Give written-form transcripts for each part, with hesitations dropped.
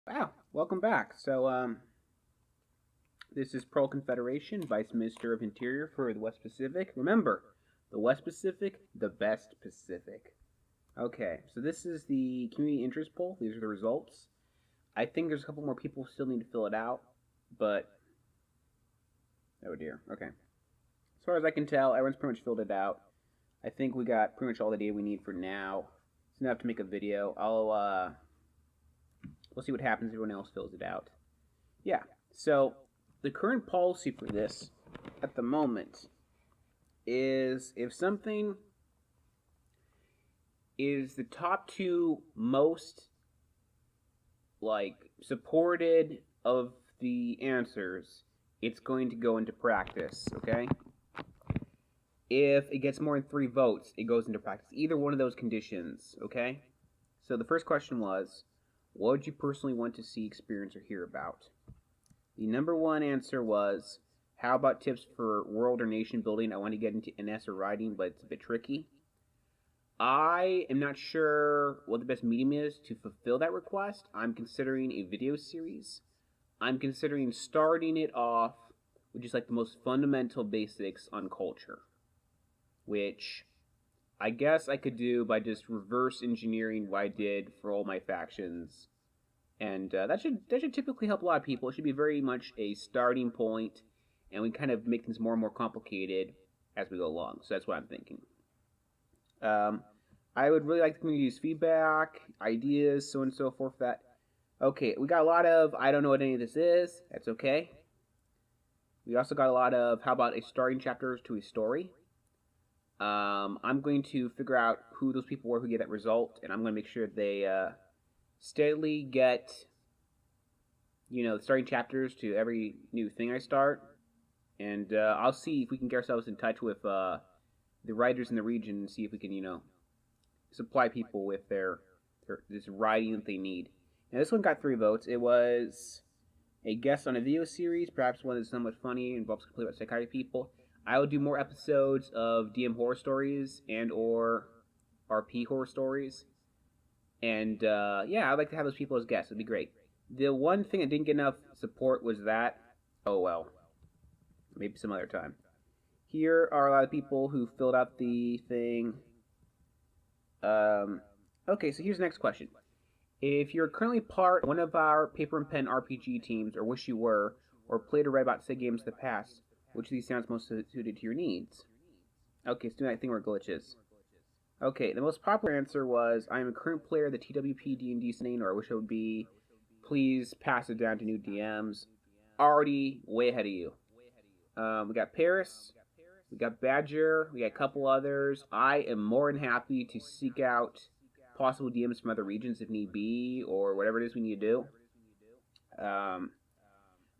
Wow, welcome back. This is Pearl Confederation, Vice Minister of Interior for the West Pacific. Remember, the West Pacific, the best Pacific. Okay, so this is the community interest poll. These are the results. I think there's a couple more people who still need to fill it out, but oh dear. Okay. As far as I can tell, everyone's pretty much filled it out. I think we got pretty much all the data we need for now. It's enough to make a video. We'll see what happens if everyone else fills it out. Yeah. So the current policy for this at the moment is if something is the top two most supported of the answers, it's going to go into practice, okay? If it gets more than 3 votes, it goes into practice. Either one of those conditions, okay? So the first question was, what would you personally want to see, experience, or hear about? The number one answer was, how about tips for world or nation building? I want to get into NS or writing, but it's a bit tricky. I am not sure what the best medium is to fulfill that request. I'm considering a video series. I'm considering starting it off with just like the most fundamental basics on culture, which I guess I could do by just reverse engineering what I did for all my factions, and that should typically help a lot of people. It should be very much a starting point, and we kind of make things more and more complicated as we go along. So that's what I'm thinking. Um, I would really like the community's feedback, ideas, so on and so forth. That okay, we got a lot of I don't know what any of this is. That's okay. We also got a lot of how about a starting chapters to a story. I'm going to figure out who those people were who get that result, and I'm going to make sure they steadily get starting chapters to every new thing I start, and I'll see if we can get ourselves in touch with the writers in the region and see if we can supply people with their this writing that they need. Now this one got 3 votes. It was a guest on a video series, perhaps one that's somewhat funny, involves complete about psychiatry people. I will do more episodes of DM horror stories and or RP horror stories, and yeah, I'd like to have those people as guests. It'd be great. The one thing that didn't get enough support was that. Oh well, maybe some other time. Here are a lot of people who filled out the thing. Okay, so here's the next question. If you're currently part of one of our paper and pen RPG teams, or wish you were, or played or read about said games in the past, which of these sounds most suited to your needs? Okay, let's do that thing where glitches. Okay, the most popular answer was, I am a current player of the TWP D&D scene, or I wish I would be. Please pass it down to new DMs. Already way ahead of you. We got Paris, we got Badger, we got a couple others. I am more than happy to seek out possible DMs from other regions if need be, or whatever it is we need to do.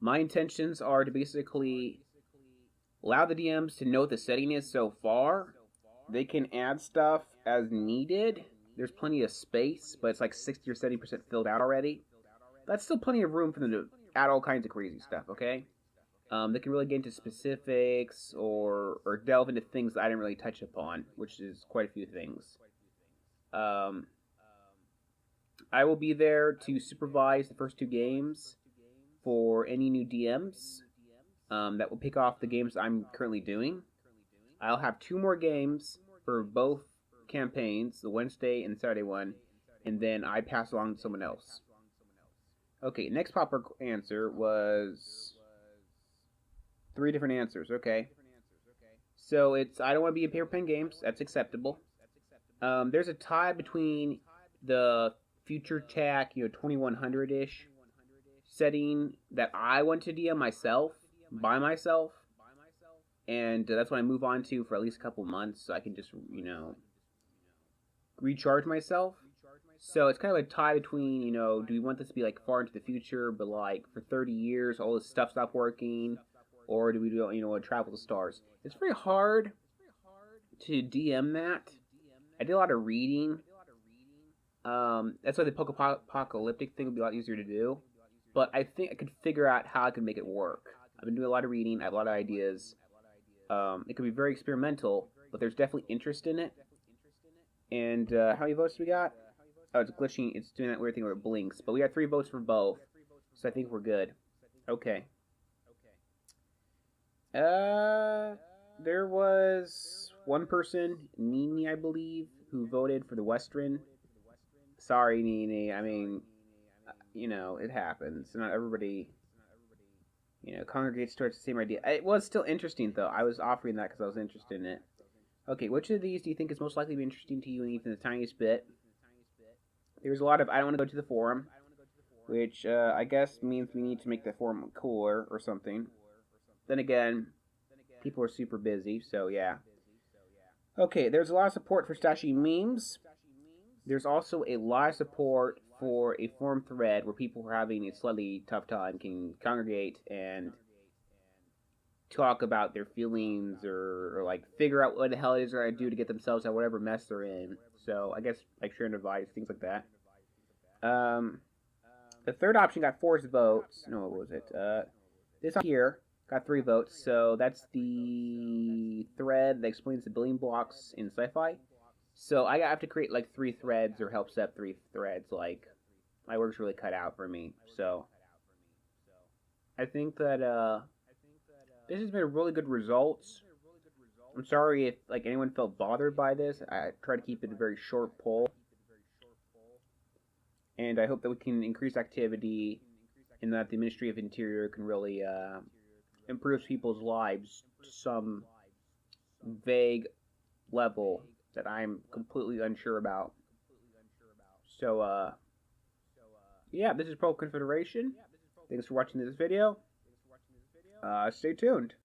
My intentions are to basically allow the DMs to know what the setting is so far. They can add stuff as needed. There's plenty of space, but it's like 60 or 70% filled out already. That's still plenty of room for them to add all kinds of crazy stuff, okay? They can really get into specifics or delve into things that I didn't really touch upon, which is quite a few things. Um, I will be there to supervise the first 2 games for any new DMs that will pick off the games I'm currently doing. I'll have 2 more games for both campaigns, the Wednesday and the Saturday one, and then I pass along to someone else. Okay, next popular answer was 3 different answers. Okay, so it's I don't want to be in paper pen games. That's acceptable. There's a tie between the future tech, 2100 ish setting that I want to DM myself by myself, and that's what I move on to for at least a couple months, so I can just recharge myself. So it's kind of a tie between do we want this to be like far into the future, but like for 30 years all this stuff stopped working, or do we do want to travel to stars? It's very hard to DM that. I did a lot of reading. That's why the post-apocalyptic thing would be a lot easier to do. But I think I could figure out how I could make it work. I've been doing a lot of reading. I have a lot of ideas. It could be very experimental, but there's definitely interest in it. And how many votes we got? Oh, it's glitching. It's doing that weird thing where it blinks. But we got 3 votes for both, so I think we're good. Okay. There was one person, Nini, I believe, who voted for the Western. Sorry, Nini. I mean, it happens. Not everybody, congregates towards the same idea. It was still interesting, though. I was offering that because I was interested in it. Okay, which of these do you think is most likely to be interesting to you, even the tiniest bit? There's a lot of I don't want to go to the forum, which I guess means we need to make the forum cooler or something. Then again, people are super busy, so yeah. Okay, there's a lot of support for Stashy memes. There's also a lot of support for a forum thread where people who are having a slightly tough time can congregate and talk about their feelings or like figure out what the hell it is they're gonna do to get themselves out of whatever mess they're in. So I guess like sharing advice, things like that. The third option got 4 votes. No, what was it? This one here got 3 votes. So that's the thread that explains the building blocks in sci-fi. So I have to create like 3 threads or help set up 3 threads. Like my work's really cut out for me. So I think that this has been really good results. I'm sorry if like anyone felt bothered by this. I try to keep it a very short poll. And I hope that we can increase activity and that the Ministry of Interior can really improve people's lives to some vague level that I'm completely unsure about. So, yeah, this is Pro Confederation. Thanks for watching this video. Stay tuned.